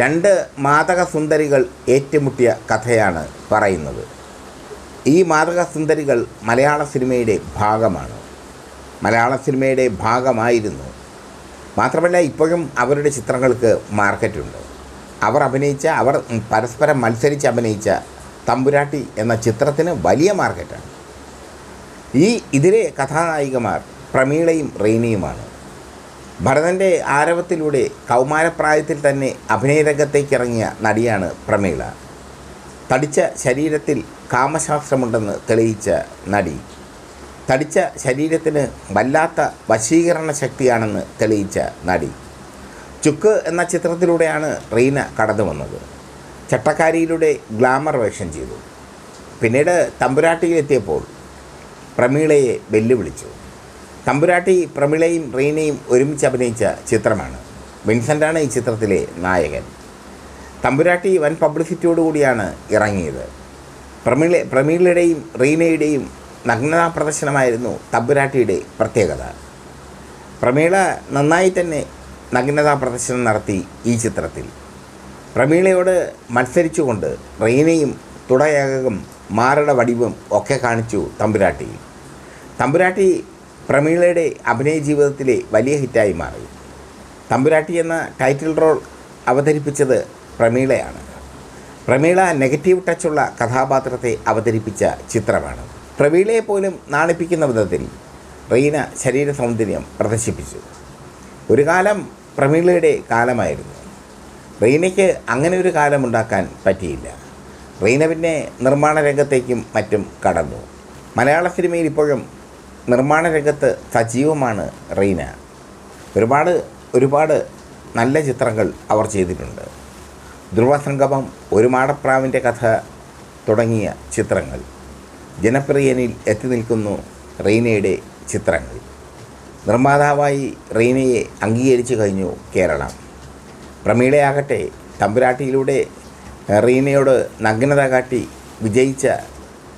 രണ്ട് മാദക സുന്ദരികൾ ഏറ്റുമുട്ടിയ കഥയാണ് പറയുന്നത്. ഈ മാദക സുന്ദരികൾ മലയാള സിനിമയുടെ ഭാഗമാണ്, മലയാള സിനിമയുടെ ഭാഗമായിരുന്നു. മാത്രമല്ല ഇപ്പോഴും അവരുടെ ചിത്രങ്ങൾക്ക് മാർക്കറ്റുണ്ട്. അവർ പരസ്പരം മത്സരിച്ച് അഭിനയിച്ച തമ്പുരാട്ടി എന്ന ചിത്രത്തിന് വലിയ മാർക്കറ്റാണ്. ഇതിലെ കഥാനായികമാർ പ്രമീളയും റീനയുമാണ്. ഭരതൻ്റെ ആരവത്തിലൂടെ കൗമാരപ്രായത്തിൽ തന്നെ അഭിനയരംഗത്തേക്കിറങ്ങിയ നടിയാണ് പ്രമീള. തടിച്ച ശരീരത്തിൽ കാമശാസ്ത്രമുണ്ടെന്ന് തെളിയിച്ച നടി, തടിച്ച ശരീരത്തിന് വല്ലാത്ത വശീകരണ ശക്തിയാണെന്ന് തെളിയിച്ച നടി. ചുക്ക് എന്ന ചിത്രത്തിലൂടെയാണ് റീന കടന്നു വന്നത്. ചട്ടക്കാരിയിലൂടെ ഗ്ലാമർ വേഷം ചെയ്തു. പിന്നീട് തമ്പുരാട്ടിയിലെത്തിയപ്പോൾ പ്രമീളയെ വെല്ലുവിളിച്ചു. തമ്പുരാട്ടി പ്രമീളയും റീനയും ഒരുമിച്ച് അഭിനയിച്ച ചിത്രമാണ്. വിൻസെൻ്റാണ് ഈ ചിത്രത്തിലെ നായകൻ. തമ്പുരാട്ടി വൻ പബ്ലിസിറ്റിയോടുകൂടിയാണ് ഇറങ്ങിയത്. പ്രമീളയുടെയും റീനയുടെയും നഗ്നതാ പ്രദർശനമായിരുന്നു തമ്പുരാട്ടിയുടെ പ്രത്യേകത. പ്രമീള നന്നായി തന്നെ നഗ്നതാ പ്രദർശനം നടത്തി ഈ ചിത്രത്തിൽ. പ്രമീളയോട് മത്സരിച്ചുകൊണ്ട് റീനയും തുടയകം മാറുടെ വടിവും ഒക്കെ കാണിച്ചു തമ്പുരാട്ടി. തമ്പുരാട്ടി പ്രമീളയുടെ അഭിനയ ജീവിതത്തിലെ വലിയ ഹിറ്റായി മാറി. തമ്പുരാട്ടി എന്ന ടൈറ്റിൽ റോൾ അവതരിപ്പിച്ചത് പ്രമീളയാണ്. പ്രമീള നെഗറ്റീവ് ടച്ചുള്ള കഥാപാത്രത്തെ അവതരിപ്പിച്ച ചിത്രമാണ്. പ്രമീളയെ പോലും നാണിപ്പിക്കുന്ന വിധത്തിൽ റീന ശരീര സൗന്ദര്യം പ്രദർശിപ്പിച്ചു. ഒരു കാലം പ്രമീളയുടെ കാലമായിരുന്നു. റീനയ്ക്ക് അങ്ങനെ ഒരു കാലമുണ്ടാക്കാൻ പറ്റിയില്ല. റീന പിന്നെ നിർമ്മാണ രംഗത്തേക്കും മറ്റും കടന്നു. മലയാള സിനിമയിൽ ഇപ്പോഴും നിർമ്മാണ രംഗത്ത് സജീവമാണ് റീന. ഒരുപാട് നല്ല ചിത്രങ്ങൾ അവർ ചെയ്തിട്ടുണ്ട്. ധ്രുവസംഗമം, ഒരു മാടപ്രാവിൻ്റെ കഥ തുടങ്ങിയ ചിത്രങ്ങൾ. ജനപ്രിയനിൽ എത്തി നിൽക്കുന്നു റീനയുടെ ചിത്രങ്ങൾ. നിർമ്മാതാവായി റീനയെ അംഗീകരിച്ചു കഴിഞ്ഞു കേരളം. പ്രമീളയാകട്ടെ തമ്പുരാട്ടിയിലൂടെ റീനയോട് നഗ്നത കാട്ടി വിജയിച്ച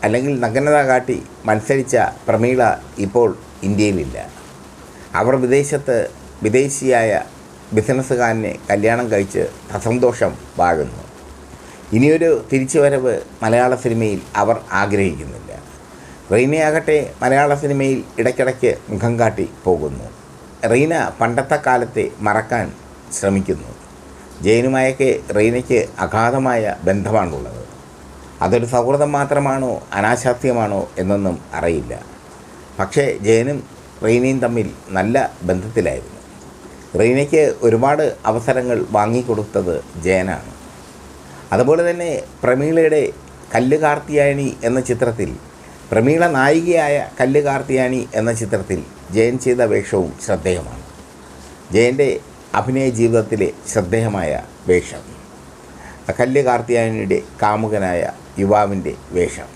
അല്ലെങ്കിൽ നഗ്നത കാട്ടി മത്സരിച്ച പ്രമീള ഇപ്പോൾ ഇന്ത്യയിലില്ല. അവർ വിദേശിയായ ബിസിനസ്സുകാരനെ കല്യാണം കഴിച്ച് സസന്തോഷം വാഴുന്നു. ഇനിയൊരു തിരിച്ചുവരവ് മലയാള സിനിമയിൽ അവർ ആഗ്രഹിക്കുന്നില്ല. റീനയാകട്ടെ മലയാള സിനിമയിൽ ഇടയ്ക്കിടയ്ക്ക് മുഖം കാട്ടി പോകുന്നു. റീന പണ്ടത്തെ കാലത്തെ മറക്കാൻ ശ്രമിക്കുന്നു. ജയനുമായൊക്കെ റീനയ്ക്ക് അഗാധമായ ബന്ധമാണുള്ളത്. അതൊരു സൗഹൃദം മാത്രമാണോ അനാശാസ്യമാണോ എന്നൊന്നും അറിയില്ല. പക്ഷേ ജയനും റീനയും തമ്മിൽ നല്ല ബന്ധത്തിലായിരുന്നു. റീനയ്ക്ക് ഒരുപാട് അവസരങ്ങൾ വാങ്ങിക്കൊടുത്തത് ജയനാണ്. അതുപോലെ തന്നെ പ്രമീളയുടെ കല്ല് കാർത്തിയായനി എന്ന ചിത്രത്തിൽ, പ്രമീള നായികയായ കല്ല് കാർത്തിയായനി എന്ന ചിത്രത്തിൽ ജയൻ ചെയ്ത വേഷവും ശ്രദ്ധേയമാണ്. ജയൻ്റെ അഭിനയ ജീവിതത്തിലെ ശ്രദ്ധേയമായ വേഷം, കല്ല് കാർത്തിയായനിയുടെ കാമുകനായ യുവാവിൻ്റെ വേഷം.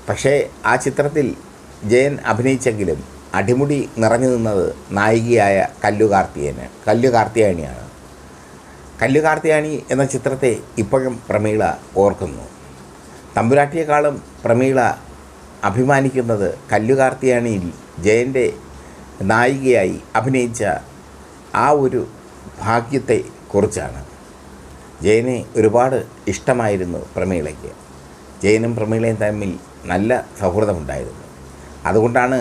പക്ഷേ ആ ചിത്രത്തിൽ ജയൻ അഭിനയിച്ചെങ്കിലും അടിമുടി നിറഞ്ഞു നിന്നത് നായികയായ കല്ല് കാർത്തിയായനിയാണ്. കല്ല് കാർത്തിയായനി എന്ന ചിത്രത്തെ ഇപ്പോഴും പ്രമീള ഓർക്കുന്നു. തമ്പുരാട്ടിയെക്കാളും പ്രമീള അഭിമാനിക്കുന്നത് കല്ല് കാർത്തിയായനിയിൽ ജയൻ്റെ നായികയായി അഭിനയിച്ച ആ ഒരു ഭാഗ്യത്തെ കുറിച്ചാണ്. ജയനെ ഒരുപാട് ഇഷ്ടമായിരുന്നു പ്രമീളയ്ക്ക്. ജയനും പ്രമീളയും തമ്മിൽ നല്ല സൗഹൃദമുണ്ടായിരുന്നു. അതുകൊണ്ടാണ്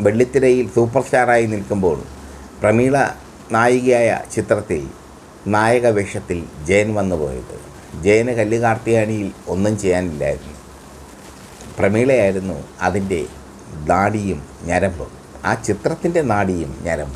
വെള്ളിത്തിരയിൽ സൂപ്പർ സ്റ്റാറായി നിൽക്കുമ്പോൾ പ്രമീള നായികയായ ചിത്രത്തിൽ നായക വേഷത്തിൽ ജയൻ വന്നു പോയത്. ജയന് കല്ല് കാർത്തിയായനിയിൽ ഒന്നും ചെയ്യാനില്ലായിരുന്നു. പ്രമീളയായിരുന്നു അതിൻ്റെ നാഡിയും ഞരമ്പും, ആ ചിത്രത്തിൻ്റെ നാഡിയും ഞരമ്പും.